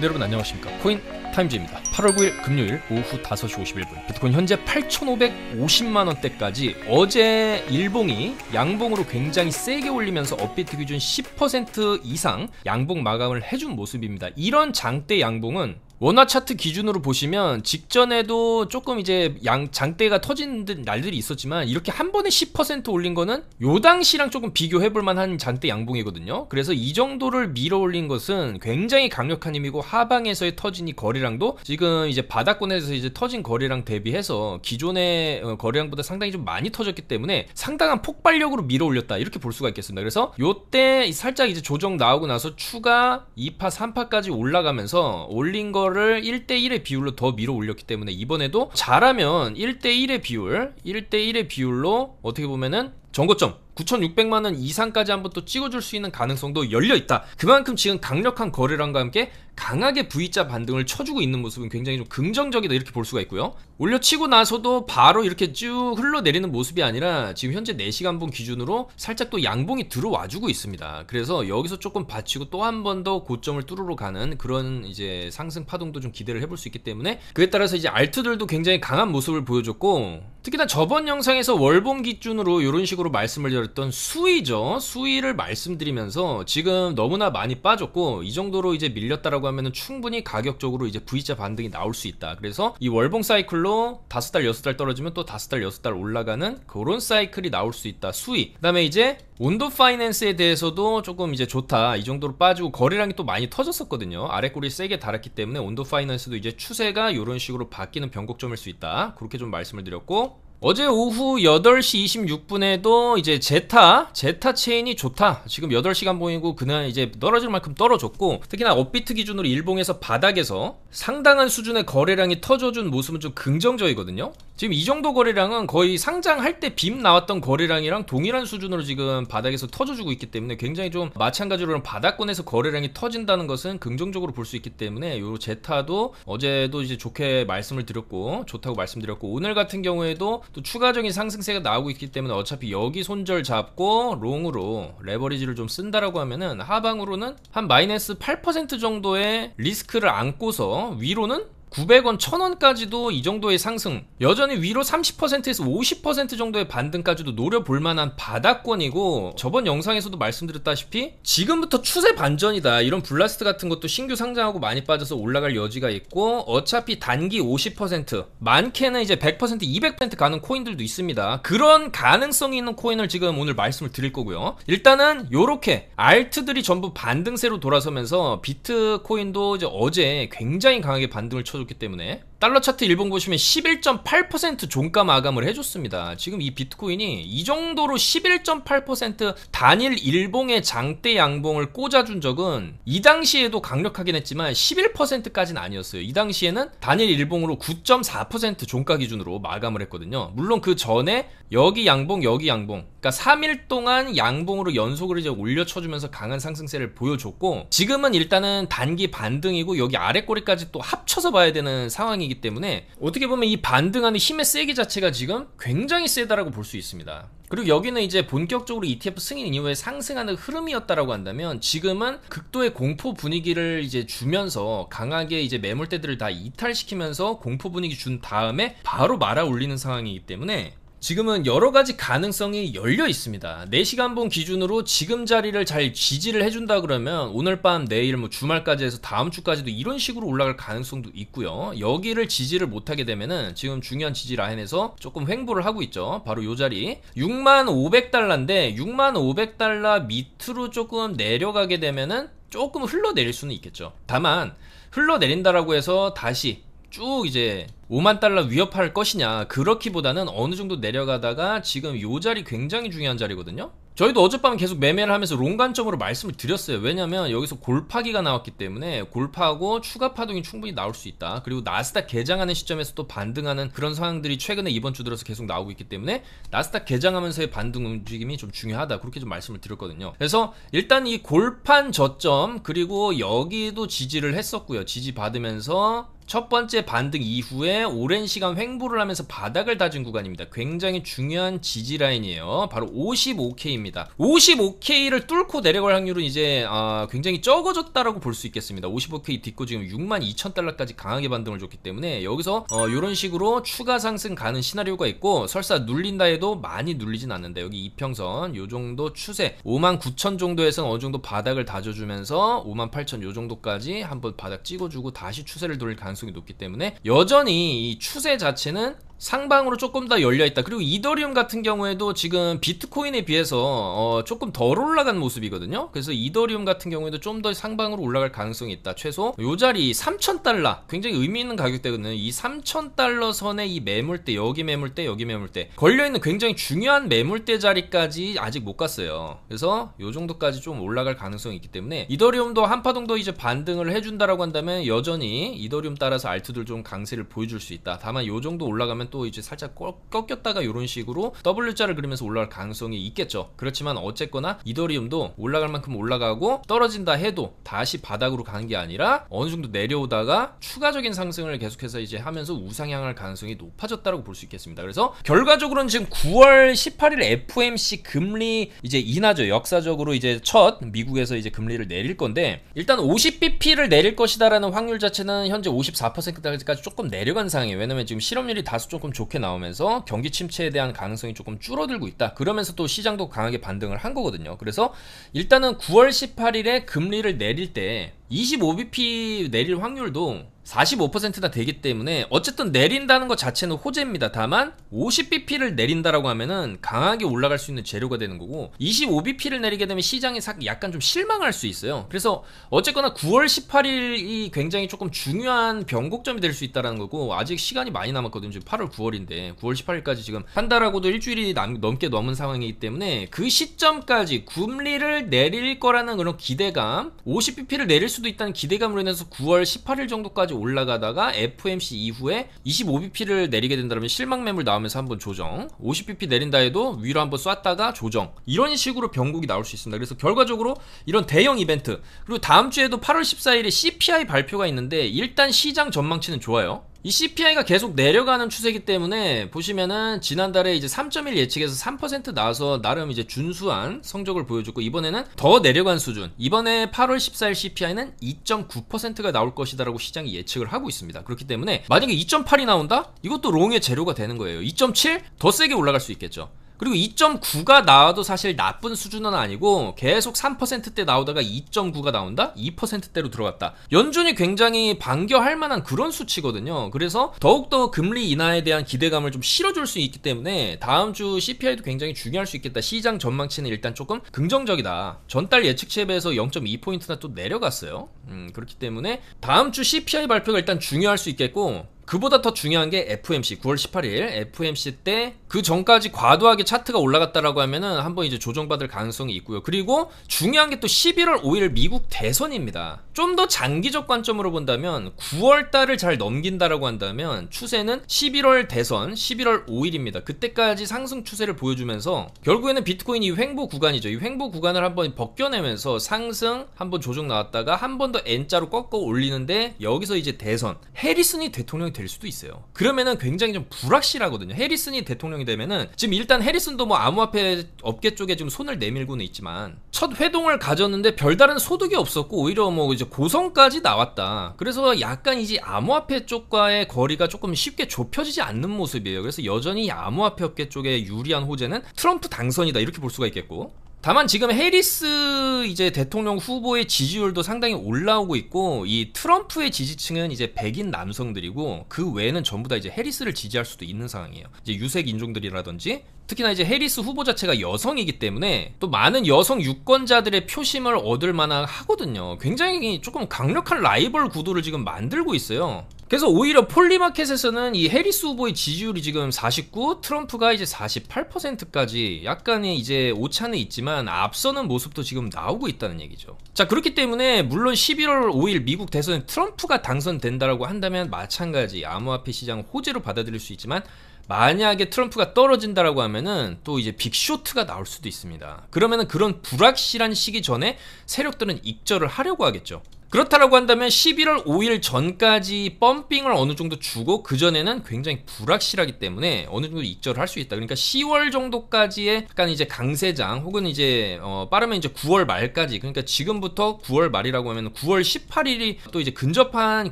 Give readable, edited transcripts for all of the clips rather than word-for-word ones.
네, 여러분 안녕하십니까. 코인 타임즈입니다. 8월 9일 금요일 오후 5시 51분 비트코인 현재 8,550만원대까지 어제 일봉이 양봉으로 굉장히 세게 올리면서 업비트 기준 10% 이상 양봉 마감을 해준 모습입니다. 이런 장대 양봉은 원화 차트 기준으로 보시면 직전에도 조금 이제 장대가 터진 날들이 있었지만 이렇게 한 번에 10% 올린 거는 요 당시랑 조금 비교해볼 만한 장대 양봉이거든요. 그래서 이 정도를 밀어 올린 것은 굉장히 강력한 힘이고, 하방에서의 터진 이 거래량도 지금 이제 바닥권에서 이제 터진 거래량 대비해서 기존의 거래량보다 상당히 좀 많이 터졌기 때문에 상당한 폭발력으로 밀어 올렸다, 이렇게 볼 수가 있겠습니다. 그래서 요때 살짝 이제 조정 나오고 나서 추가 2파 3파까지 올라가면서 올린 거 를 1대1의 비율로 더 밀어 올렸기 때문에 이번에도 잘하면 1대1의 비율로 어떻게 보면은 정고점 9,600만원 이상까지 한번 또 찍어줄 수 있는 가능성도 열려있다. 그만큼 지금 강력한 거래량과 함께 강하게 V자 반등을 쳐주고 있는 모습은 굉장히 좀 긍정적이다, 이렇게 볼 수가 있고요. 올려치고 나서도 바로 이렇게 쭉 흘러내리는 모습이 아니라 지금 현재 4시간봉 기준으로 살짝 또 양봉이 들어와주고 있습니다. 그래서 여기서 조금 받치고 또 한 번 더 고점을 뚫으러 가는 그런 이제 상승 파동도 좀 기대를 해볼 수 있기 때문에, 그에 따라서 이제 알트들도 굉장히 강한 모습을 보여줬고, 특히나 저번 영상에서 월봉 기준으로 이런 식으로 말씀을 드렸던 수위죠. 수위를 말씀드리면서 지금 너무나 많이 빠졌고, 이 정도로 이제 밀렸다라고 하면은 충분히 가격적으로 이제 V자 반등이 나올 수 있다. 그래서 이 월봉 사이클로 5달 6달 떨어지면 또 5달 6달 올라가는 그런 사이클이 나올 수 있다. 수위. 그 다음에 이제 온도 파이낸스에 대해서도 조금 이제 좋다. 이 정도로 빠지고 거래량이 또 많이 터졌었거든요. 아래꼬리 세게 달았기 때문에 온도 파이낸스도 이제 추세가 이런 식으로 바뀌는 변곡점일 수 있다. 그렇게 좀 말씀을 드렸고, 어제 오후 8시 26분에도 이제 제타 체인이 좋다. 지금 8시간 봉이고 그날 이제 떨어질 만큼 떨어졌고, 특히나 업비트 기준으로 일봉에서 바닥에서 상당한 수준의 거래량이 터져준 모습은 좀 긍정적이거든요. 지금 이 정도 거래량은 거의 상장할 때 빔 나왔던 거래량이랑 동일한 수준으로 지금 바닥에서 터져주고 있기 때문에 굉장히 좀 마찬가지로 바닥권에서 거래량이 터진다는 것은 긍정적으로 볼 수 있기 때문에 요 제타도 어제도 이제 좋게 말씀을 드렸고, 좋다고 말씀드렸고, 오늘 같은 경우에도 또 추가적인 상승세가 나오고 있기 때문에 어차피 여기 손절 잡고 롱으로 레버리지를 좀 쓴다라고 하면은 하방으로는 한 마이너스 8% 정도의 리스크를 안고서 위로는 900원, 1000원까지도 이 정도의 상승, 여전히 위로 30%에서 50% 정도의 반등까지도 노려볼 만한 바닥권이고, 저번 영상에서도 말씀드렸다시피 지금부터 추세 반전이다. 이런 블라스트 같은 것도 신규 상장하고 많이 빠져서 올라갈 여지가 있고, 어차피 단기 50%, 많게는 이제 100%, 200% 가는 코인들도 있습니다. 그런 가능성이 있는 코인을 지금 오늘 말씀을 드릴 거고요. 일단은 요렇게 알트들이 전부 반등세로 돌아서면서 비트코인도 이제 어제 굉장히 강하게 반등을 쳐 기 때문에 달러 차트 일봉 보시면 11.8% 종가 마감을 해줬습니다. 지금 이 비트코인이 이 정도로 11.8% 단일 일봉의 장대 양봉을 꽂아준 적은 이 당시에도 강력하긴 했지만 11%까지는 아니었어요. 이 당시에는 단일 일봉으로 9.4% 종가 기준으로 마감을 했거든요. 물론 그 전에 여기 양봉 여기 양봉, 그러니까 3일 동안 양봉으로 연속으로 이제 올려쳐주면서 강한 상승세를 보여줬고, 지금은 일단은 단기 반등이고 여기 아래꼬리까지 또 합쳐서 봐야 되는 상황이기 때문에 어떻게 보면 이 반등하는 힘의 세기 자체가 지금 굉장히 세다라고 볼 수 있습니다. 그리고 여기는 이제 본격적으로 ETF 승인 이후에 상승하는 흐름이었다라고 한다면, 지금은 극도의 공포 분위기를 이제 주면서 강하게 이제 매물대들을 다 이탈시키면서 공포 분위기 준 다음에 바로 말아 올리는 상황이기 때문에 지금은 여러가지 가능성이 열려 있습니다. 4시간봉 기준으로 지금 자리를 잘 지지를 해준다 그러면 오늘 밤 내일 뭐 주말까지 해서 다음 주까지도 이런 식으로 올라갈 가능성도 있고요. 여기를 지지를 못하게 되면은 지금 중요한 지지 라인에서 조금 횡보를 하고 있죠. 바로 요 자리 65,500달러인데 65,500달러 밑으로 조금 내려가게 되면은 조금 흘러내릴 수는 있겠죠. 다만 흘러내린다라고 해서 다시 쭉 이제 5만 달러 위협할 것이냐, 그렇기보다는 어느 정도 내려가다가 지금 요 자리 굉장히 중요한 자리거든요. 저희도 어젯밤 계속 매매를 하면서 롱 관점으로 말씀을 드렸어요. 왜냐면 여기서 골파기가 나왔기 때문에 골파하고 추가 파동이 충분히 나올 수 있다. 그리고 나스닥 개장하는 시점에서 또 반등하는 그런 상황들이 최근에 이번 주 들어서 계속 나오고 있기 때문에 나스닥 개장하면서의 반등 움직임이 좀 중요하다, 그렇게 좀 말씀을 드렸거든요. 그래서 일단 이 골판 저점, 그리고 여기도 지지를 했었고요. 지지 받으면서 첫 번째 반등 이후에 오랜 시간 횡보를 하면서 바닥을 다진 구간입니다. 굉장히 중요한 지지 라인이에요. 바로 55K입니다. 55K를 뚫고 내려갈 확률은 이제 굉장히 적어졌다라고 볼 수 있겠습니다. 55K 딛고 지금 62,000달러까지 강하게 반등을 줬기 때문에 여기서 이런 식으로 추가 상승 가는 시나리오가 있고, 설사 눌린다 해도 많이 눌리진 않는데 여기 이평선 요 정도 추세 59,000 정도에서는 어느 정도 바닥을 다져주면서 58,000 요 정도까지 한번 바닥 찍어주고 다시 추세를 돌릴 가능성이 높기 때문에 여전히 이 추세 자체는 상방으로 조금 더 열려있다. 그리고 이더리움 같은 경우에도 지금 비트코인에 비해서 조금 덜 올라간 모습이거든요. 그래서 이더리움 같은 경우에도 좀 더 상방으로 올라갈 가능성이 있다. 최소 요 자리 3,000달러 굉장히 의미있는 가격대거든요. 이 3,000달러 선에 이 매물대, 여기 매물대, 여기 매물대 걸려있는 굉장히 중요한 매물대 자리까지 아직 못 갔어요. 그래서 요 정도까지 좀 올라갈 가능성이 있기 때문에 이더리움도 한파동 더 이제 반등을 해준다라고 한다면 여전히 이더리움 따라서 알트들 좀 강세를 보여줄 수 있다. 다만 요 정도 올라가면 또 이제 살짝 꺾였다가 이런 식으로 W자를 그리면서 올라갈 가능성이 있겠죠. 그렇지만 어쨌거나 이더리움도 올라갈 만큼 올라가고 떨어진다 해도 다시 바닥으로 가는 게 아니라 어느 정도 내려오다가 추가적인 상승을 계속해서 이제 하면서 우상향할 가능성이 높아졌다고 볼 수 있겠습니다. 그래서 결과적으로는 지금 9월 18일 FOMC 금리 이제 인하죠. 역사적으로 이제 첫 미국에서 이제 금리를 내릴 건데, 일단 50bp를 내릴 것이다라는 확률 자체는 현재 54%까지 조금 내려간 상황이에요. 왜냐면 지금 실업률이 다소 조금 좋게 나오면서 경기 침체에 대한 가능성이 조금 줄어들고 있다. 그러면서 또 시장도 강하게 반등을 한 거거든요. 그래서 일단은 9월 18일에 금리를 내릴 때 25bp 내릴 확률도 45%나 되기 때문에 어쨌든 내린다는 것 자체는 호재입니다. 다만 50bp를 내린다라고 하면은 강하게 올라갈 수 있는 재료가 되는 거고, 25bp를 내리게 되면 시장이 약간 좀 실망할 수 있어요. 그래서 어쨌거나 9월 18일이 굉장히 조금 중요한 변곡점이 될 수 있다는 거고, 아직 시간이 많이 남았거든요. 지금 8월 9월인데 9월 18일까지 지금 한 달하고도 일주일이 넘게 넘은 상황이기 때문에 그 시점까지 금리를 내릴 거라는 그런 기대감, 50bp를 내릴 수도 있다는 기대감으로 인해서 9월 18일 정도까지 올라가다가 FOMC 이후에 25bp를 내리게 된다면 실망 매물 나오면서 한번 조정, 50bp 내린다 해도 위로 한번 쐈다가 조정, 이런 식으로 변곡이 나올 수 있습니다. 그래서 결과적으로 이런 대형 이벤트, 그리고 다음 주에도 8월 14일에 CPI 발표가 있는데 일단 시장 전망치는 좋아요. 이 CPI가 계속 내려가는 추세이기 때문에 보시면은 지난달에 이제 3.1 예측에서 3% 나와서 나름 이제 준수한 성적을 보여줬고, 이번에는 더 내려간 수준, 이번에 8월 14일 CPI는 2.9%가 나올 것이다라고 시장이 예측을 하고 있습니다. 그렇기 때문에 만약에 2.8이 나온다? 이것도 롱의 재료가 되는 거예요. 2.7? 더 세게 올라갈 수 있겠죠. 그리고 2.9가 나와도 사실 나쁜 수준은 아니고, 계속 3%대 나오다가 2.9가 나온다? 2%대로 들어갔다. 연준이 굉장히 반겨할 만한 그런 수치거든요. 그래서 더욱더 금리 인하에 대한 기대감을 좀 실어줄 수 있기 때문에 다음 주 CPI도 굉장히 중요할 수 있겠다. 시장 전망치는 일단 조금 긍정적이다. 전달 예측치에 비해서 0.2포인트나 또 내려갔어요. 그렇기 때문에 다음 주 CPI 발표가 일단 중요할 수 있겠고, 그보다 더 중요한 게 FOMC 9월 18일 FOMC 때 그 전까지 과도하게 차트가 올라갔다라고 하면은 한번 이제 조정받을 가능성이 있고요. 그리고 중요한 게 또 11월 5일 미국 대선입니다. 좀 더 장기적 관점으로 본다면 9월 달을 잘 넘긴다라고 한다면 추세는 11월 대선 11월 5일입니다. 그때까지 상승 추세를 보여주면서 결국에는 비트코인이 횡보 구간이죠. 이 횡보 구간을 한번 벗겨내면서 상승 한번 조정 나왔다가 한 번 더 N자로 꺾어 올리는데, 여기서 이제 대선 해리슨이 대통령이 될 수도 있어요. 그러면은 굉장히 좀 불확실하거든요. 해리슨이 대통령이 되면은 지금 일단 해리슨도 뭐 암호화폐 업계 쪽에 지금 손을 내밀고는 있지만 첫 회동을 가졌는데 별다른 소득이 없었고 오히려 뭐 이제 고성까지 나왔다. 그래서 약간 이제 암호화폐 쪽과의 거리가 조금 쉽게 좁혀지지 않는 모습이에요. 그래서 여전히 암호화폐 업계 쪽에 유리한 호재는 트럼프 당선이다, 이렇게 볼 수가 있겠고, 다만 지금 해리스 이제 대통령 후보의 지지율도 상당히 올라오고 있고, 이 트럼프의 지지층은 이제 백인 남성들이고 그 외에는 전부 다 이제 해리스를 지지할 수도 있는 상황이에요. 이제 유색 인종들이라든지 특히나 이제 해리스 후보 자체가 여성이기 때문에 또 많은 여성 유권자들의 표심을 얻을 만한 하거든요. 굉장히 조금 강력한 라이벌 구도를 지금 만들고 있어요. 그래서 오히려 폴리마켓에서는 이 해리스 후보의 지지율이 지금 49, 트럼프가 이제 48%까지 약간의 이제 오차는 있지만 앞서는 모습도 지금 나오고 있다는 얘기죠. 자, 그렇기 때문에 물론 11월 5일 미국 대선에 트럼프가 당선된다라고 한다면 마찬가지 암호화폐 시장 호재로 받아들일 수 있지만, 만약에 트럼프가 떨어진다라고 하면은 또 이제 빅쇼트가 나올 수도 있습니다. 그러면은 그런 불확실한 시기 전에 세력들은 익절을 하려고 하겠죠. 그렇다라고 한다면 11월 5일 전까지 펌핑을 어느 정도 주고 그 전에는 굉장히 불확실하기 때문에 어느 정도 익절을 할 수 있다. 그러니까 10월 정도까지의 약간 이제 강세장 혹은 이제 빠르면 이제 9월 말까지, 그러니까 지금부터 9월 말이라고 하면 9월 18일이 또 이제 근접한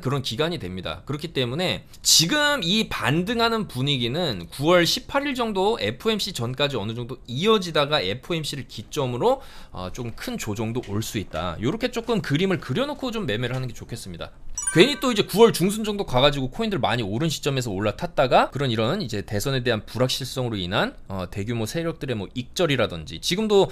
그런 기간이 됩니다. 그렇기 때문에 지금 이 반등하는 분위기는 9월 18일 정도 FOMC 전까지 어느 정도 이어지다가 FOMC를 기점으로 좀 큰 조정도 올 수 있다. 이렇게 조금 그림을 그려놓고 좀 매매를 하는 게 좋겠습니다. 괜히 또 이제 9월 중순 정도 가가지고 코인들 많이 오른 시점에서 올라탔다가 이런 이제 대선에 대한 불확실성으로 인한 대규모 세력들의 뭐 익절이라든지, 지금도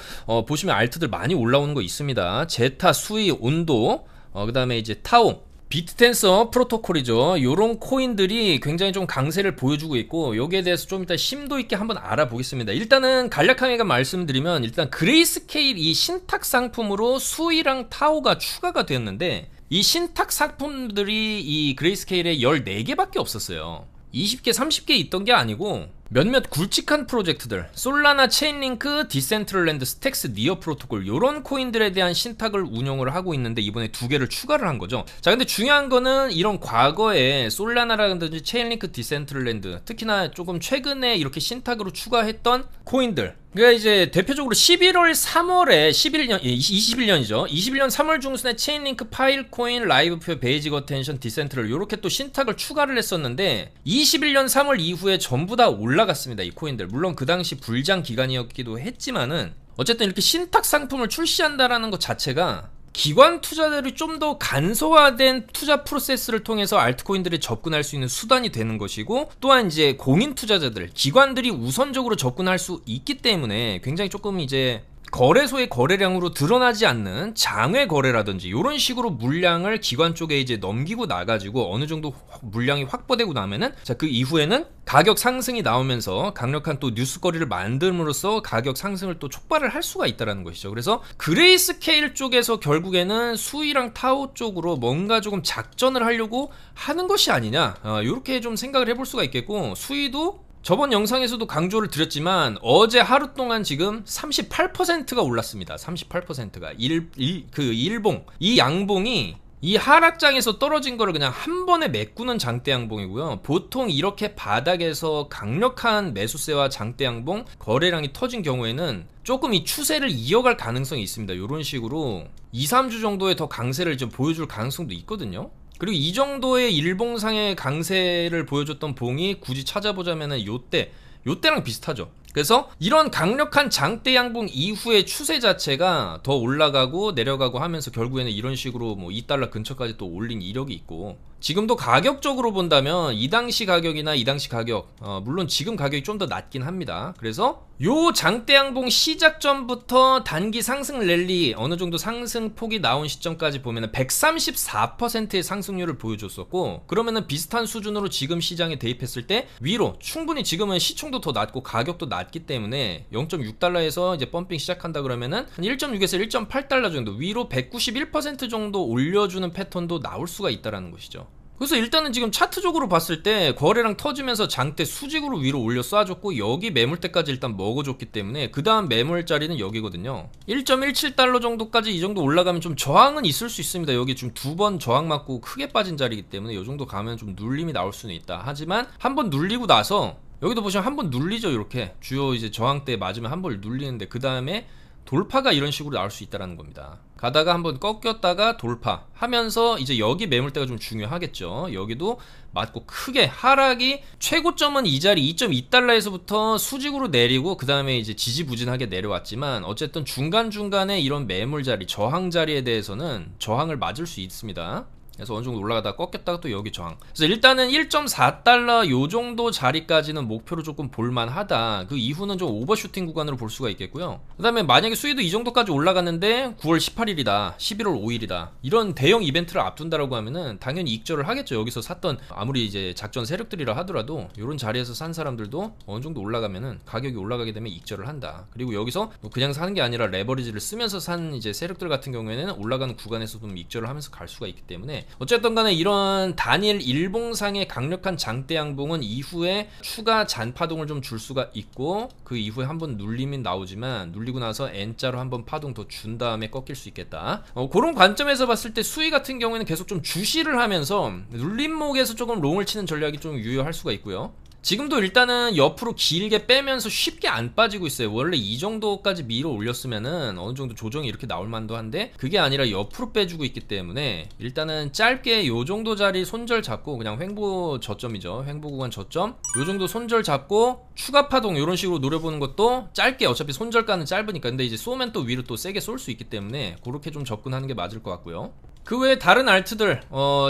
보시면 알트들 많이 올라오는 거 있습니다. 제타, 수이, 온도, 그 다음에 이제 타오, 비트텐서 프로토콜이죠. 요런 코인들이 굉장히 좀 강세를 보여주고 있고, 여기에 대해서 좀 이따 심도 있게 한번 알아보겠습니다. 일단은 간략하게 말씀드리면, 일단 그레이스케일 이 신탁 상품으로 수이랑 타오가 추가가 되었는데, 이 신탁 상품들이 이 그레이스케일에 14개밖에 없었어요. 20개, 30개 있던 게 아니고 몇몇 굵직한 프로젝트들, 솔라나, 체인링크, 디센트럴랜드, 스택스, 니어 프로토콜, 요런 코인들에 대한 신탁을 운용을 하고 있는데 이번에 2개를 추가를 한 거죠. 자, 근데 중요한 거는 이런 과거에 솔라나라든지 체인링크, 디센트럴랜드, 특히나 조금 최근에 이렇게 신탁으로 추가했던 코인들, 그러니까 이제 대표적으로 11월 3월에 21년이죠. 21년 3월 중순에 체인링크, 파일코인, 라이브표, 베이직 어텐션, 디센트럴 요렇게 또 신탁을 추가를 했었는데 21년 3월 이후에 전부 다 올라갔습니다. 이 코인들. 물론 그 당시 불장 기간이었기도 했지만은 어쨌든 이렇게 신탁 상품을 출시한다라는 것 자체가 기관 투자자들이 좀 더 간소화된 투자 프로세스를 통해서 알트코인들에 접근할 수 있는 수단이 되는 것이고, 또한 이제 공인 투자자들, 기관들이 우선적으로 접근할 수 있기 때문에 굉장히 조금 이제 거래소의 거래량으로 드러나지 않는 장외 거래라든지 이런 식으로 물량을 기관 쪽에 이제 넘기고 나가지고 어느 정도 물량이 확보되고 나면은, 자, 그 이후에는 가격 상승이 나오면서 강력한 또 뉴스거리를 만듦으로써 가격 상승을 또 촉발을 할 수가 있다는 것이죠. 그래서 그레이스케일 쪽에서 결국에는 수이랑 타오 쪽으로 뭔가 조금 작전을 하려고 하는 것이 아니냐, 이렇게 좀 생각을 해볼 수가 있겠고, 수이도 저번 영상에서도 강조를 드렸지만 어제 하루 동안 지금 38%가 올랐습니다. 38%가 일봉, 이 양봉이 이 하락장에서 떨어진 거를 그냥 한 번에 메꾸는 장대 양봉이고요. 보통 이렇게 바닥에서 강력한 매수세와 장대 양봉 거래량이 터진 경우에는 조금 이 추세를 이어갈 가능성이 있습니다. 이런 식으로 2, 3주 정도의 더 강세를 좀 보여줄 가능성도 있거든요. 그리고 이 정도의 일봉상의 강세를 보여줬던 봉이 굳이 찾아보자면은 요때랑 비슷하죠. 그래서 이런 강력한 장대 양봉 이후의 추세 자체가 더 올라가고 내려가고 하면서 결국에는 이런 식으로 뭐 2달러 근처까지 또 올린 이력이 있고, 지금도 가격적으로 본다면 이 당시 가격이나 이 당시 가격, 물론 지금 가격이 좀 더 낮긴 합니다. 그래서 요 장대 양봉 시작 전부터 단기 상승 랠리 어느 정도 상승폭이 나온 시점까지 보면은 134%의 상승률을 보여줬었고, 그러면은 비슷한 수준으로 지금 시장에 대입했을 때 위로 충분히 지금은 시총도 더 낮고 가격도 낮기 때문에 0.6달러에서 이제 펌핑 시작한다 그러면은 한 1.6에서 1.8달러 정도 위로 191% 정도 올려주는 패턴도 나올 수가 있다라는 것이죠. 그래서 일단은 지금 차트적으로 봤을 때 거래량 터지면서 장대 수직으로 위로 올려 쏴줬고, 여기 매물대까지 일단 먹어줬기 때문에 그 다음 매물자리는 여기거든요. 1.17달러 정도까지 이 정도 올라가면 좀 저항은 있을 수 있습니다. 여기 좀 2번 저항 맞고 크게 빠진 자리이기 때문에 이 정도 가면 좀 눌림이 나올 수는 있다. 하지만 한번 눌리고 나서 여기도 보시면 한번 눌리죠. 이렇게 주요 이제 저항대에 맞으면 한 번 눌리는데 그 다음에 돌파가 이런 식으로 나올 수 있다는 겁니다. 가다가 한번 꺾였다가 돌파하면서 이제 여기 매물대가 좀 중요하겠죠. 여기도 맞고 크게 하락이 최고점은 이 자리 2.2달러에서부터 수직으로 내리고 그 다음에 이제 지지부진하게 내려왔지만 어쨌든 중간중간에 이런 매물 자리, 저항 자리에 대해서는 저항을 맞을 수 있습니다. 그래서 어느 정도 올라가다가 꺾였다가 또 여기 저항. 그래서 일단은 1.4달러 요 정도 자리까지는 목표로 조금 볼만하다. 그 이후는 좀 오버슈팅 구간으로 볼 수가 있겠고요. 그 다음에 만약에 수위도 이 정도까지 올라갔는데 9월 18일이다 11월 5일이다 이런 대형 이벤트를 앞둔다라고 하면은 당연히 익절을 하겠죠. 여기서 샀던 아무리 이제 작전 세력들이라 하더라도 이런 자리에서 산 사람들도 어느 정도 올라가면은 가격이 올라가게 되면 익절을 한다. 그리고 여기서 뭐 그냥 사는 게 아니라 레버리지를 쓰면서 산 이제 세력들 같은 경우에는 올라가는 구간에서 좀 익절을 하면서 갈 수가 있기 때문에 어쨌든 간에 이런 단일 일봉상의 강력한 장대 양봉은 이후에 추가 잔파동을 좀 줄 수가 있고, 그 이후에 한번 눌림이 나오지만 눌리고 나서 N자로 한번 파동 더 준 다음에 꺾일 수 있겠다. 그런 관점에서 봤을 때 수위 같은 경우에는 계속 좀 주시를 하면서 눌림목에서 조금 롱을 치는 전략이 좀 유효할 수가 있고요. 지금도 일단은 옆으로 길게 빼면서 쉽게 안 빠지고 있어요. 원래 이 정도까지 밀어 올렸으면은 어느 정도 조정이 이렇게 나올 만도 한데, 그게 아니라 옆으로 빼주고 있기 때문에 일단은 짧게 요 정도 자리 손절 잡고, 그냥 횡보 저점이죠. 횡보 구간 저점 요 정도 손절 잡고 추가 파동 이런 식으로 노려보는 것도 짧게, 어차피 손절가는 짧으니까. 근데 이제 쏘면 또 위로 또 세게 쏠 수 있기 때문에 그렇게 좀 접근하는 게 맞을 것 같고요. 그 외에 다른 알트들,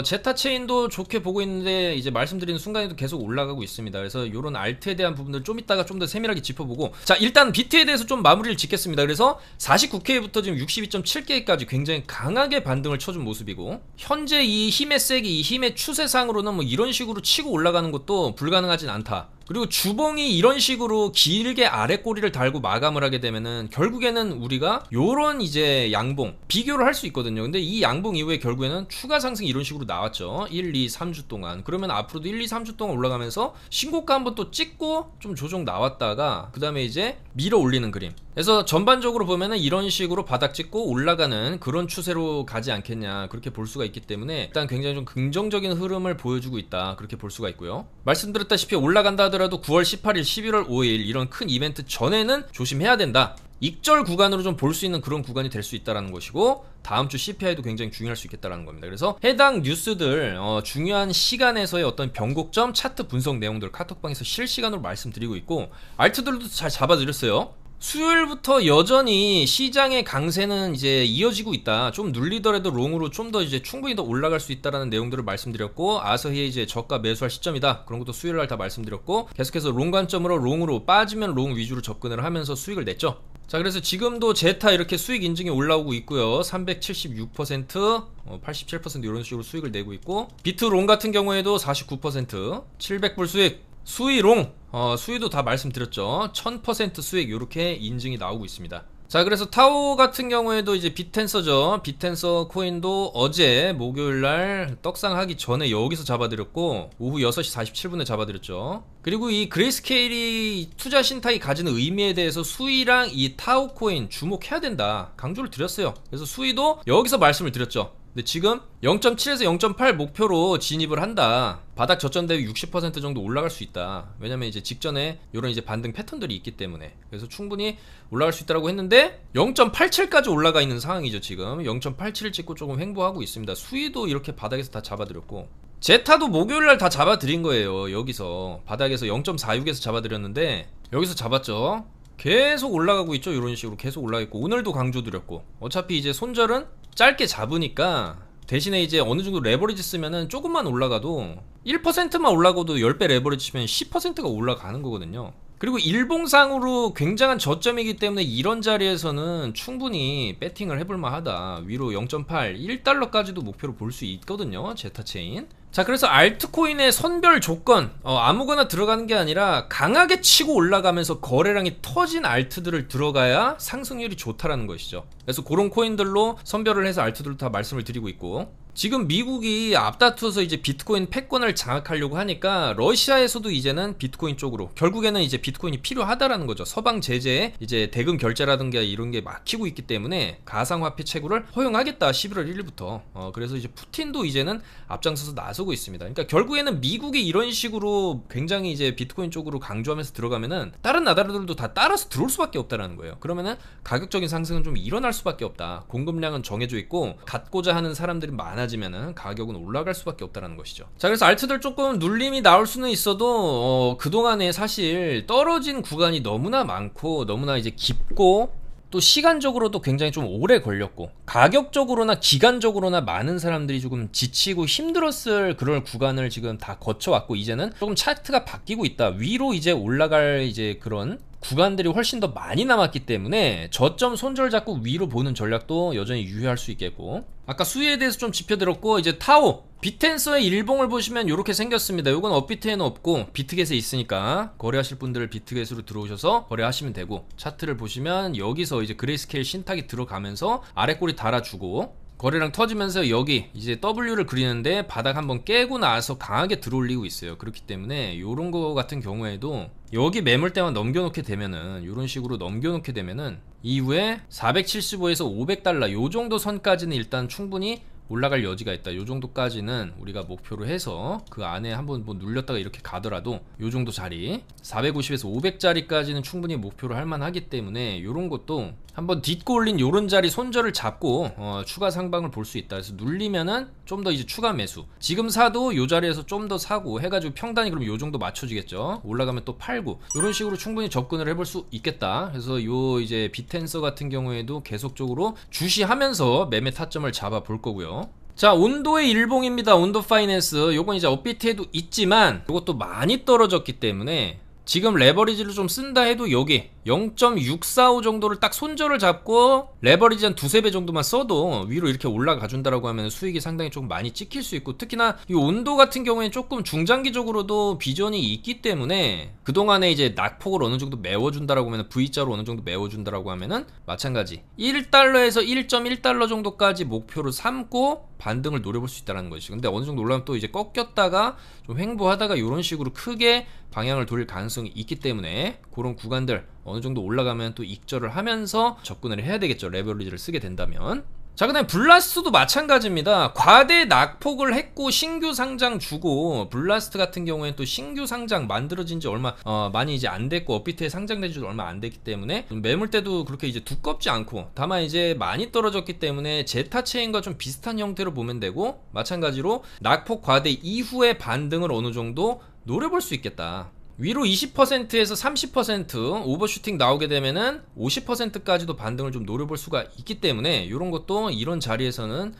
제타체인도 좋게 보고 있는데 이제 말씀드리는 순간에도 계속 올라가고 있습니다. 그래서 요런 알트에 대한 부분들 좀 이따가 좀 더 세밀하게 짚어보고, 자, 일단 비트에 대해서 좀 마무리를 짓겠습니다. 그래서 49K부터 지금 62.7K까지 굉장히 강하게 반등을 쳐준 모습이고, 현재 이 힘의 세기, 이 힘의 추세상으로는 뭐 이런 식으로 치고 올라가는 것도 불가능하진 않다. 그리고 주봉이 이런 식으로 길게 아래 꼬리를 달고 마감을 하게 되면은 결국에는 우리가 요런 이제 양봉 비교를 할 수 있거든요. 근데 이 양봉 이후에 결국에는 추가 상승이 이런 식으로 나왔죠. 1, 2, 3주 동안. 그러면 앞으로도 1, 2, 3주 동안 올라가면서 신고가 한번 또 찍고 좀 조정 나왔다가 그 다음에 이제 밀어 올리는 그림. 그래서 전반적으로 보면은 이런 식으로 바닥 찍고 올라가는 그런 추세로 가지 않겠냐, 그렇게 볼 수가 있기 때문에 일단 굉장히 좀 긍정적인 흐름을 보여주고 있다, 그렇게 볼 수가 있고요. 말씀드렸다시피 올라간다 하더라도 9월 18일, 11월 5일 이런 큰 이벤트 전에는 조심해야 된다. 익절 구간으로 좀 볼 수 있는 그런 구간이 될 수 있다는 것이고, 다음 주 CPI도 굉장히 중요할 수 있겠다는 겁니다. 그래서 해당 뉴스들 중요한 시간에서의 어떤 변곡점, 차트 분석 내용들 카톡방에서 실시간으로 말씀드리고 있고, 알트들도 잘 잡아드렸어요. 수요일부터 여전히 시장의 강세는 이제 이어지고 있다. 좀 눌리더라도 롱으로 좀 더 이제 충분히 더 올라갈 수 있다라는 내용들을 말씀드렸고, 아서히에 이제 저가 매수할 시점이다, 그런 것도 수요일날 다 말씀드렸고, 계속해서 롱 관점으로 롱으로 빠지면 롱 위주로 접근을 하면서 수익을 냈죠. 자, 그래서 지금도 제타 이렇게 수익 인증이 올라오고 있고요. 376%, 87% 이런 식으로 수익을 내고 있고, 비트롱 같은 경우에도 49%, 700불 수익. 수위롱, 수위도 다 말씀드렸죠. 1000% 수익 이렇게 인증이 나오고 있습니다. 자, 그래서 타오 같은 경우에도 이제 빗텐서죠. 빗텐서 코인도 어제 목요일날 떡상하기 전에 여기서 잡아드렸고, 오후 6시 47분에 잡아드렸죠. 그리고 이 그레이스케일이 투자 신탁이 가지는 의미에 대해서 수위랑 이 타오 코인 주목해야 된다, 강조를 드렸어요. 그래서 수위도 여기서 말씀을 드렸죠. 근데 지금 0.7에서 0.8 목표로 진입을 한다. 바닥 저점 대비 60% 정도 올라갈 수 있다. 왜냐면 이제 직전에 이런 이제 반등 패턴들이 있기 때문에. 그래서 충분히 올라갈 수 있다라고 했는데 0.87까지 올라가 있는 상황이죠. 지금 0.87을 찍고 조금 횡보하고 있습니다. 수위도 이렇게 바닥에서 다 잡아드렸고, 제타도 목요일날 다 잡아드린 거예요. 여기서 바닥에서 0.46에서 잡아드렸는데 여기서 잡았죠. 계속 올라가고 있죠. 이런 식으로 계속 올라가 있고, 오늘도 강조드렸고, 어차피 이제 손절은 짧게 잡으니까 대신에 이제 어느 정도 레버리지 쓰면은 조금만 올라가도 1%만 올라가도 10배 레버리지 치면 10%가 올라가는 거거든요. 그리고 일봉상으로 굉장한 저점이기 때문에 이런 자리에서는 충분히 배팅을 해볼만 하다. 위로 0.8, 1달러까지도 목표로 볼 수 있거든요, 제타체인. 자, 그래서 알트코인의 선별 조건, 아무거나 들어가는 게 아니라 강하게 치고 올라가면서 거래량이 터진 알트들을 들어가야 상승률이 좋다라는 것이죠. 그래서 그런 코인들로 선별을 해서 알트들을 다 말씀을 드리고 있고, 지금 미국이 앞다투어서 이제 비트코인 패권을 장악하려고 하니까 러시아에서도 이제는 비트코인 쪽으로, 결국에는 이제 비트코인이 필요하다라는 거죠. 서방 제재에 이제 대금 결제라든가 이런 게 막히고 있기 때문에 가상화폐 채굴을 허용하겠다, 11월 1일부터. 그래서 이제 푸틴도 이제는 앞장서서 나서고 있습니다. 그러니까 결국에는 미국이 이런 식으로 굉장히 이제 비트코인 쪽으로 강조하면서 들어가면은 다른 나라들도 다 따라서 들어올 수밖에 없다라는 거예요. 그러면은 가격적인 상승은 좀 일어날 수밖에 없다. 공급량은 정해져 있고 갖고자 하는 사람들이 많아지면은 가격은 올라갈 수밖에 없다라는 것이죠. 자, 그래서 알트들 조금 눌림이 나올 수는 있어도 그동안에 사실 떨어진 구간이 너무나 많고 너무나 이제 깊고 또 시간적으로도 굉장히 좀 오래 걸렸고 가격적으로나 기간적으로나 많은 사람들이 조금 지치고 힘들었을 그런 구간을 지금 다 거쳐왔고, 이제는 조금 차트가 바뀌고 있다. 위로 이제 올라갈 이제 그런 구간들이 훨씬 더 많이 남았기 때문에 저점 손절 잡고 위로 보는 전략도 여전히 유효할 수 있겠고, 아까 수위에 대해서 좀 짚어드렸고, 이제 타오 빗텐서의 일봉을 보시면 이렇게 생겼습니다. 이건 업비트에는 없고 비트겟에 있으니까 거래하실 분들은 비트겟으로 들어오셔서 거래하시면 되고, 차트를 보시면 여기서 이제 그레이스케일 신탁이 들어가면서 아래 꼬리 달아주고 거래량 터지면서 여기 이제 W를 그리는데 바닥 한번 깨고 나서 강하게 들어올리고 있어요. 그렇기 때문에 요런 거 같은 경우에도 여기 매물대만 넘겨놓게 되면은 요런 식으로 넘겨놓게 되면은 이후에 475에서 500달러 요 정도 선까지는 일단 충분히 올라갈 여지가 있다. 요 정도까지는 우리가 목표로 해서 그 안에 한번 뭐 눌렸다가 이렇게 가더라도 요 정도 자리 450에서 500짜리까지는 충분히 목표로 할 만하기 때문에 요런 것도 한번 딛고 올린 요런 자리 손절을 잡고 추가 상방을 볼 수 있다. 그래서 눌리면은 좀 더 이제 추가 매수, 지금 사도 요 자리에서 좀 더 사고 해가지고 평단이 그럼 요 정도 맞춰지겠죠. 올라가면 또 팔고 요런 식으로 충분히 접근을 해볼 수 있겠다. 그래서 요 이제 비텐서 같은 경우에도 계속적으로 주시하면서 매매 타점을 잡아 볼 거고요. 자, 온도의 일봉입니다. 온도 파이낸스. 요건 이제 업비트에도 있지만 요것도 많이 떨어졌기 때문에 지금 레버리지를 좀 쓴다 해도 여기 0.645 정도를 딱 손절을 잡고 레버리지 한 두세 배 정도만 써도 위로 이렇게 올라가 준다라고 하면 수익이 상당히 조금 많이 찍힐 수 있고, 특히나 이 온도 같은 경우에는 조금 중장기적으로도 비전이 있기 때문에 그동안에 이제 낙폭을 어느 정도 메워준다라고 하면 V자로 어느 정도 메워준다라고 하면은 마찬가지 1달러에서 1.1달러 정도까지 목표로 삼고 반등을 노려볼 수 있다는 것이죠. 근데 어느 정도 올라가면 또 이제 꺾였다가 좀 횡보하다가 이런 식으로 크게 방향을 돌릴 가능성이 있기 때문에 그런 구간들 어느 정도 올라가면 또 익절을 하면서 접근을 해야 되겠죠. 레버리지를 쓰게 된다면. 자, 그 다음에 블라스트도 마찬가지입니다. 과대 낙폭을 했고 신규 상장 주고, 블라스트 같은 경우에는 또 신규 상장 만들어진 지 얼마 많이 이제 안 됐고 업비트에 상장된 지도 얼마 안 됐기 때문에 매물대도 그렇게 이제 두껍지 않고, 다만 이제 많이 떨어졌기 때문에 제타 체인과 좀 비슷한 형태로 보면 되고, 마찬가지로 낙폭 과대 이후의 반등을 어느 정도 노려볼 수 있겠다. 위로 20%에서 30% 오버슈팅 나오게 되면은 50%까지도 반등을 좀 노려볼 수가 있기 때문에 이런 것도 이런 자리에서는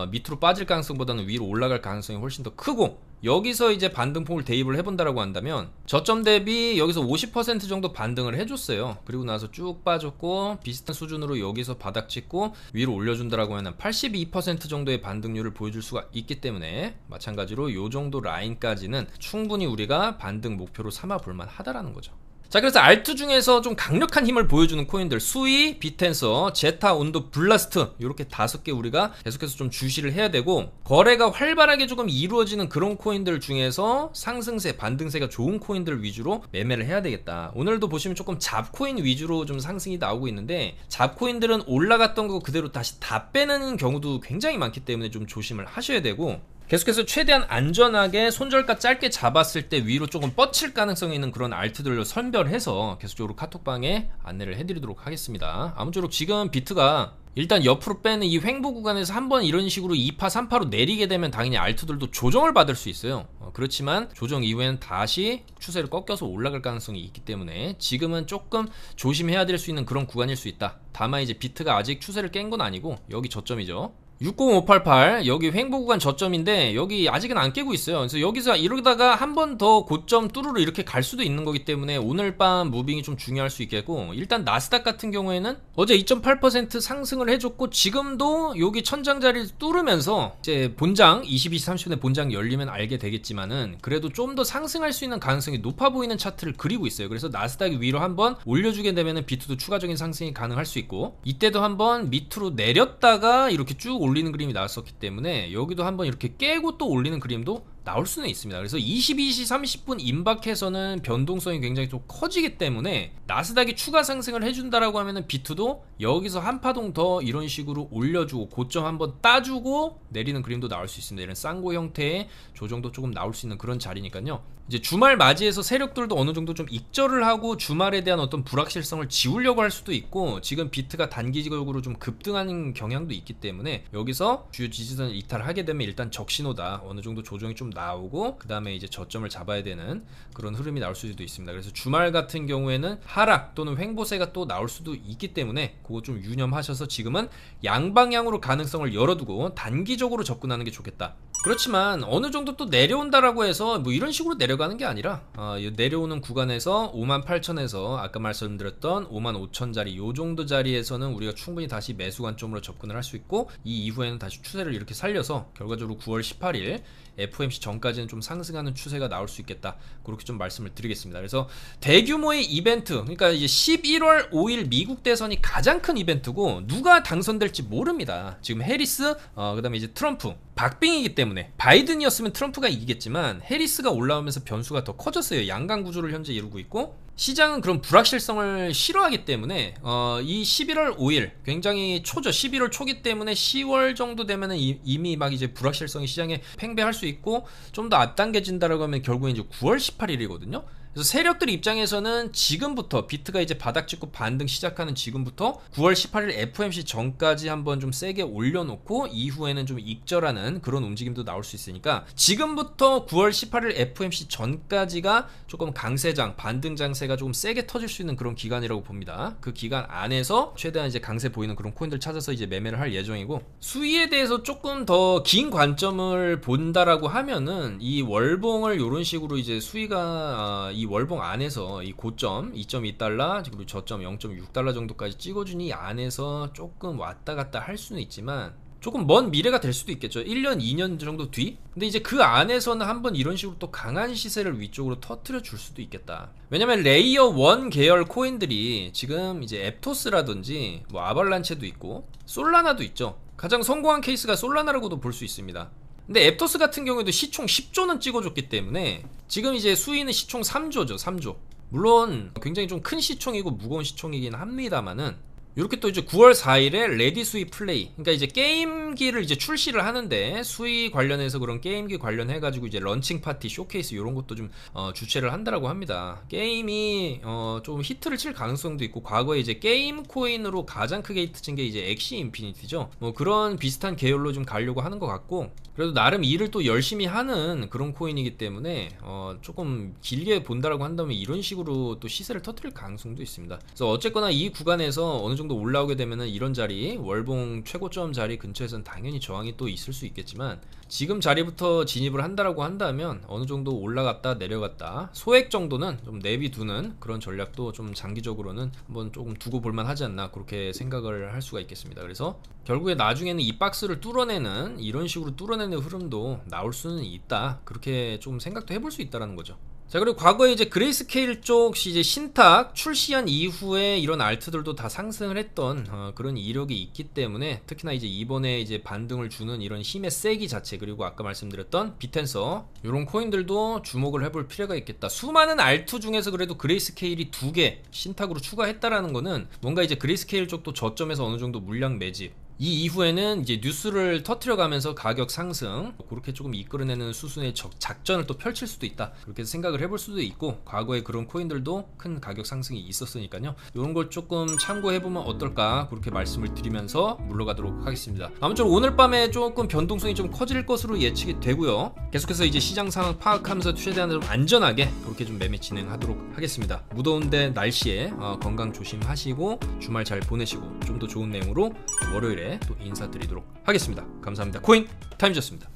밑으로 빠질 가능성보다는 위로 올라갈 가능성이 훨씬 더 크고, 여기서 이제 반등폭을 대입을 해본다라고 한다면 저점 대비 여기서 50% 정도 반등을 해줬어요. 그리고 나서 쭉 빠졌고 비슷한 수준으로 여기서 바닥 찍고 위로 올려준다라고 하면 82% 정도의 반등률을 보여줄 수가 있기 때문에 마찬가지로 이 정도 라인까지는 충분히 우리가 반등 목표로 삼아 볼만 하다라는 거죠. 자, 그래서 알트 중에서 좀 강력한 힘을 보여주는 코인들, 수이, 비텐서, 제타, 온도, 블라스트, 이렇게 5개 우리가 계속해서 좀 주시를 해야 되고, 거래가 활발하게 조금 이루어지는 그런 코인들 중에서 상승세, 반등세가 좋은 코인들 위주로 매매를 해야 되겠다. 오늘도 보시면 조금 잡코인 위주로 좀 상승이 나오고 있는데, 잡코인들은 올라갔던 거 그대로 다시 다 빼는 경우도 굉장히 많기 때문에 좀 조심을 하셔야 되고, 계속해서 최대한 안전하게 손절가 짧게 잡았을 때 위로 조금 뻗칠 가능성이 있는 그런 알트들로 선별해서 계속적으로 카톡방에 안내를 해드리도록 하겠습니다. 아무쪼록 지금 비트가 일단 옆으로 빼는 이 횡보 구간에서 한번 이런 식으로 2파 3파로 내리게 되면 당연히 알트들도 조정을 받을 수 있어요. 그렇지만 조정 이후에는 다시 추세를 꺾여서 올라갈 가능성이 있기 때문에 지금은 조금 조심해야 될 수 있는 그런 구간일 수 있다. 다만 이제 비트가 아직 추세를 깬 건 아니고 여기 저점이죠. 60588 여기 횡보 구간 저점인데 여기 아직은 안 깨고 있어요. 그래서 여기서 이러다가 한 번 더 고점 뚜루루 이렇게 갈 수도 있는 거기 때문에 오늘 밤 무빙이 좀 중요할 수 있겠고, 일단 나스닥 같은 경우에는 어제 2.8% 상승을 해줬고 지금도 여기 천장 자리를 뚫으면서 이제 본장 22시 30분에 본장 열리면 알게 되겠지만은 그래도 좀 더 상승할 수 있는 가능성이 높아 보이는 차트를 그리고 있어요. 그래서 나스닥이 위로 한번 올려주게 되면은 비트도 추가적인 상승이 가능할 수 있고, 이때도 한번 밑으로 내렸다가 이렇게 쭉 올리는 그림이 나왔었기 때문에 여기도 한번 이렇게 깨고 또 올리는 그림도 나올 수는 있습니다. 그래서 22시 30분 임박해서는 변동성이 굉장히 좀 커지기 때문에 나스닥이 추가 상승을 해준다라고 하면은 비트도 여기서 한 파동 더 이런 식으로 올려주고 고점 한번 따주고 내리는 그림도 나올 수 있습니다. 이런 쌍고 형태의 조정도 조금 나올 수 있는 그런 자리니까요. 이제 주말 맞이해서 세력들도 어느 정도 좀 익절을 하고 주말에 대한 어떤 불확실성을 지우려고 할 수도 있고, 지금 비트가 단기적으로 좀 급등하는 경향도 있기 때문에 여기서 주요 지지선을 이탈하게 되면 일단 적신호다. 어느 정도 조정이 좀 나오고 그 다음에 이제 저점을 잡아야 되는 그런 흐름이 나올 수도 있습니다. 그래서 주말 같은 경우에는 하락 또는 횡보세가 또 나올 수도 있기 때문에 그거 좀 유념하셔서 지금은 양방향으로 가능성을 열어두고 단기적으로 접근하는 게 좋겠다. 그렇지만 어느 정도 또 내려온다라고 해서 뭐 이런 식으로 내려가는 게 아니라 내려오는 구간에서 58,000에서 아까 말씀드렸던 55,000짜리 요 정도 자리에서는 우리가 충분히 다시 매수 관점으로 접근을 할 수 있고, 이 이후에는 다시 추세를 이렇게 살려서 결과적으로 9월 18일 FOMC 전까지는 좀 상승하는 추세가 나올 수 있겠다, 그렇게 좀 말씀을 드리겠습니다. 그래서 대규모의 이벤트, 그러니까 이제 11월 5일 미국 대선이 가장 큰 이벤트고 누가 당선될지 모릅니다. 지금 해리스, 그다음에 이제 트럼프, 박빙이기 때문에 바이든이었으면 트럼프가 이기겠지만 해리스가 올라오면서 변수가 더 커졌어요. 양강 구조를 현재 이루고 있고 시장은 그런 불확실성을 싫어하기 때문에 이 11월 5일 굉장히 초죠. 11월 초기 때문에 10월 정도 되면은 이미 막 이제 불확실성이 시장에 팽배할 수 있고 좀 더 앞당겨진다라고 하면 결국엔 이제 9월 18일이거든요. 그래서 세력들 입장에서는 지금부터 비트가 이제 바닥 찍고 반등 시작하는 지금부터 9월 18일 FOMC 전까지 한번 좀 세게 올려놓고 이후에는 좀 익절하는 그런 움직임도 나올 수 있으니까 지금부터 9월 18일 FOMC 전까지가 조금 강세장, 반등 장세가 조금 세게 터질 수 있는 그런 기간이라고 봅니다. 그 기간 안에서 최대한 이제 강세 보이는 그런 코인들 찾아서 이제 매매를 할 예정이고, 수위에 대해서 조금 더 긴 관점을 본다라고 하면은 이 월봉을 이런 식으로 이제 수위가 이 월봉 안에서 이 고점 2.2달러 그리고 저점 0.6달러 정도까지 찍어준 이 안에서 조금 왔다 갔다 할 수는 있지만 조금 먼 미래가 될 수도 있겠죠. 1년 2년 정도 뒤? 근데 이제 그 안에서는 한번 이런 식으로 또 강한 시세를 위쪽으로 터트려 줄 수도 있겠다. 왜냐면 레이어 1 계열 코인들이 지금 이제 앱토스라든지 뭐 아발란체도 있고 솔라나도 있죠. 가장 성공한 케이스가 솔라나라고도 볼 수 있습니다. 근데 앱토스 같은 경우에도 시총 10조는 찍어줬기 때문에 지금 이제 수위는 시총 3조죠. 3조. 물론 굉장히 좀 큰 시총이고 무거운 시총이긴 합니다만은 이렇게 또 이제 9월 4일에 레디 수위 플레이, 그러니까 이제 게임기를 이제 출시를 하는데 수위 관련해서 그런 게임기 관련해가지고 이제 런칭 파티, 쇼케이스 이런 것도 좀 주최를 한다라고 합니다. 게임이 좀 히트를 칠 가능성도 있고, 과거에 이제 게임 코인으로 가장 크게 히트 친 게 이제 엑시 인피니티죠. 뭐 그런 비슷한 계열로 좀 가려고 하는 것 같고, 그래도 나름 일을 또 열심히 하는 그런 코인이기 때문에 조금 길게 본다라고 한다면 이런 식으로 또 시세를 터뜨릴 가능성도 있습니다. 그래서 어쨌거나 이 구간에서 어느 정도 올라오게 되면은 이런 자리, 월봉 최고점 자리 근처에서는 당연히 저항이 또 있을 수 있겠지만 지금 자리부터 진입을 한다라고 한다면 어느 정도 올라갔다 내려갔다 소액 정도는 좀 내비두는 그런 전략도 좀 장기적으로는 한번 조금 두고 볼만 하지 않나, 그렇게 생각을 할 수가 있겠습니다. 그래서 결국에 나중에는 이 박스를 뚫어내는, 이런 식으로 뚫어내는 흐름도 나올 수는 있다, 그렇게 좀 생각도 해볼 수 있다라는 거죠. 자, 그리고 과거에 이제 그레이스케일 쪽 이제 신탁 출시한 이후에 이런 알트들도 다 상승을 했던 그런 이력이 있기 때문에 특히나 이제 이번에 이제 반등을 주는 이런 힘의 세기 자체, 그리고 아까 말씀드렸던 비텐서 이런 코인들도 주목을 해볼 필요가 있겠다. 수많은 알트 중에서 그래도 그레이스케일이 2개 신탁으로 추가했다라는 거는 뭔가 이제 그레이스케일 쪽도 저점에서 어느 정도 물량 매집, 이 이후에는 이제 뉴스를 터트려가면서 가격 상승, 그렇게 조금 이끌어내는 수순의 작전을 또 펼칠 수도 있다, 그렇게 생각을 해볼 수도 있고, 과거에 그런 코인들도 큰 가격 상승이 있었으니까요. 이런 걸 조금 참고해보면 어떨까, 그렇게 말씀을 드리면서 물러가도록 하겠습니다. 아무쪼록 오늘 밤에 조금 변동성이 좀 커질 것으로 예측이 되고요. 계속해서 이제 시장 상황 파악하면서 최대한 좀 안전하게 그렇게 좀 매매 진행하도록 하겠습니다. 무더운데 날씨에 건강 조심하시고 주말 잘 보내시고 좀 더 좋은 내용으로 월요일에 또 인사드리도록 하겠습니다. 감사합니다. 코인 타임이었습니다.